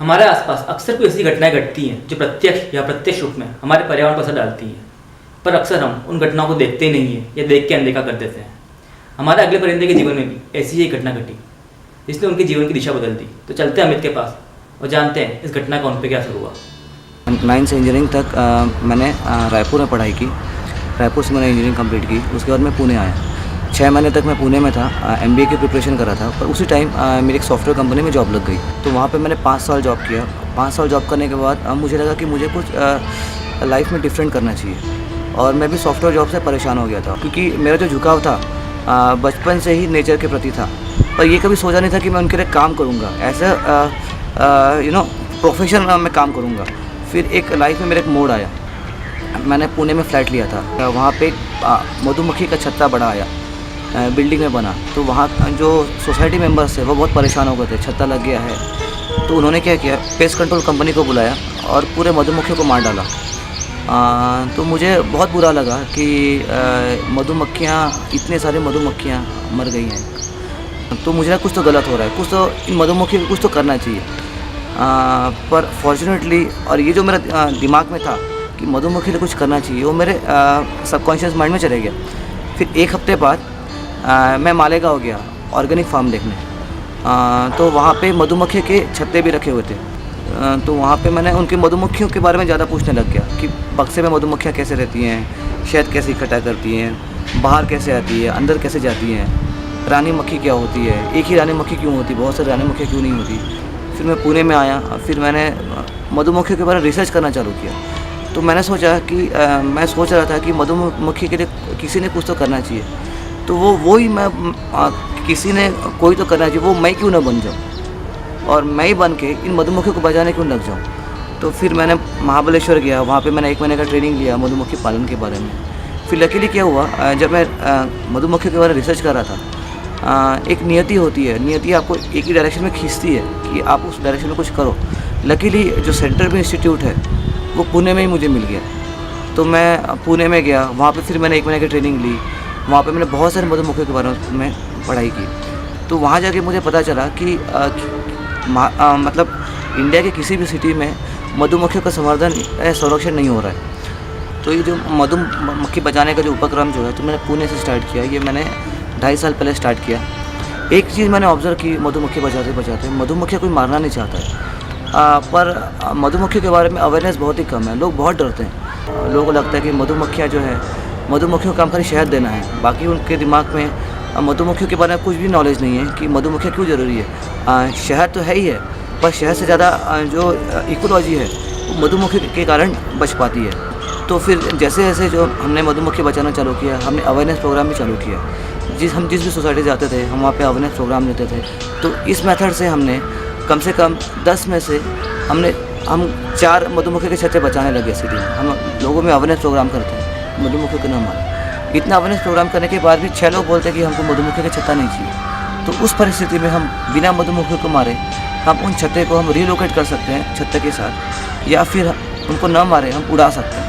हमारे आसपास अक्सर कोई ऐसी घटनाएं घटती हैं जो प्रत्यक्ष या प्रत्यक्ष रूप में हमारे पर्यावरण पर असर डालती हैं, पर अक्सर हम उन घटनाओं को देखते ही नहीं हैं या देख के अनदेखा कर देते हैं। हमारे अगले परिंदे के जीवन में भी ऐसी ही एक घटना घटी जिसने उनके जीवन की दिशा बदल दी। तो चलते हैं अमित के पास और जानते हैं इस घटना का उन पर क्या असर हुआ। 9 से इंजीनियरिंग तक मैंने रायपुर में पढ़ाई की। रायपुर से मैंने इंजीनियरिंग कंप्लीट की। उसके बाद मैं पुणे आया। 6 महीने तक मैं पुणे में था, MBA की प्रिपरेशन कर रहा था। पर उसी टाइम मेरी एक सॉफ्टवेयर कंपनी में जॉब लग गई। तो वहाँ पे मैंने 5 साल जॉब किया। 5 साल जॉब करने के बाद मुझे लगा कि मुझे कुछ लाइफ में डिफरेंट करना चाहिए। और मैं भी सॉफ्टवेयर जॉब से परेशान हो गया था, क्योंकि मेरा जो झुकाव था बचपन से ही नेचर के प्रति था। पर ये कभी सोचा नहीं था कि मैं उनके लिए काम करूँगा, ऐसा प्रोफेशन में काम करूँगा। फिर एक लाइफ में मेरा एक मोड़ आया। मैंने पुणे में फ्लैट लिया था। वहाँ पे मधुमक्खी का छत्ता बड़ा आया, बिल्डिंग में बना। तो वहाँ जो सोसाइटी मेंबर्स थे वो बहुत परेशान हो गए थे, छत्ता लग गया है। तो उन्होंने क्या किया, पेस्ट कंट्रोल कंपनी को बुलाया और पूरे मधुमक्खियों को मार डाला। तो मुझे बहुत बुरा लगा कि मधुमक्खियाँ, इतने सारी मधुमक्खियाँ मर गई हैं। तो मुझे कुछ तो गलत हो रहा है, कुछ तो इन मधुमक्खियों को कुछ तो करना चाहिए। पर फॉर्चुनेटली, और ये जो मेरा दिमाग में था कि मधुमक्खी को कुछ करना चाहिए, वो मेरे सबकॉन्शियस माइंड में चले गया। फिर एक हफ्ते बाद मैं मालेगांव हो गया ऑर्गेनिक फार्म देखने। तो वहाँ पे मधुमक्खी के छत्ते भी रखे हुए थे। तो वहाँ पे मैंने उनकी मधुमक्खियों के बारे में ज़्यादा पूछने लग गया कि बक्से में मधुमक्खियाँ कैसे रहती हैं, शहद कैसे इकट्ठा करती हैं, बाहर कैसे आती है, अंदर कैसे जाती हैं, रानी मक्खी क्या होती है, एक ही रानी मक्खी क्यों होती, बहुत सारी रानी मक्खियाँ क्यों नहीं होती। फिर मैं पुणे में आया। फिर मैंने मधुमक्खी के बारे में रिसर्च करना चालू किया। तो मैंने सोचा कि मैं सोच रहा था कि मधुमक्खी के लिए किसी ने कुछ तो करना चाहिए। तो वही मैं किसी ने कोई तो करना चाहिए, वो मैं क्यों ना बन जाऊँ और मैं ही बन के इन मधुमक्खियों को बचाने क्यों लग जाऊँ। तो फिर मैंने महाबलेश्वर गया। वहाँ पे मैंने 1 महीने का ट्रेनिंग लिया मधुमक्खी पालन के बारे में। फिर लकीली क्या हुआ, जब मैं मधुमक्खी के बारे में रिसर्च कर रहा था, एक नियति होती है, नियति आपको एक ही डायरेक्शन में खींचती है कि आप उस डायरेक्शन में कुछ करो। लकीली जो सेंटर में इंस्टीट्यूट है वो पुणे में ही मुझे मिल गया। तो मैं पुणे में गया। वहाँ पे फिर मैंने 1 महीने की ट्रेनिंग ली। वहाँ पे मैंने बहुत सारे मधुमक्खियों के बारे में पढ़ाई की। तो वहाँ जाके मुझे पता चला कि मतलब इंडिया के किसी भी सिटी में मधुमक्खियों का संवर्धन या संरक्षण नहीं हो रहा है। तो ये जो मधुमक्खी बचाने का जो उपक्रम जो है, तो मैंने पुणे से स्टार्ट किया। ये मैंने 2.5 साल पहले स्टार्ट किया। एक चीज़ मैंने ऑब्ज़र्व की, मधुमक्खी बचाते बचाते मधुमक्खियाँ कोई मारना नहीं चाहता है। पर मधुमक्खी के बारे में अवेयरनेस बहुत ही कम है। लोग बहुत डरते हैं। लोगों को लगता है कि मधुमक्खियाँ जो है, मधुमक्खियों का काम खाली शहद देना है। बाकी उनके दिमाग में मधुमक्खियों के बारे में कुछ भी नॉलेज नहीं है कि मधुमक्खियाँ क्यों ज़रूरी है। शहद तो है ही है, पर शहद से ज़्यादा जो इकोलॉजी है वो मधुमक्खी के कारण बच पाती है। तो फिर जैसे जैसे जो हमने मधुमक्खी बचाना चालू किया, हमने अवेयरनेस प्रोग्राम भी चालू किया। हम जिस भी सोसाइटी जाते थे, हम वहाँ पे अवेयरनेस प्रोग्राम लेते थे। तो इस मेथड से हमने कम से कम 10 में से हम 4 मधुमक्खी के छत्ते बचाने लगे सिटी में। हम लोगों में अवेयरनेस प्रोग्राम करते हैं, मधुमक्खी को न मारें। इतना अवेयरनेस प्रोग्राम करने के बाद भी 6 लोग बोलते हैं कि हमको मधुमक्खी का छत्ता नहीं चाहिए। तो उस परिस्थिति में हम बिना मधुमक्खियों को मारे हम उन छत्ते को हम रिलोकेट कर सकते हैं छत्ते के साथ, या फिर उनको न मारे हम उड़ा सकते हैं।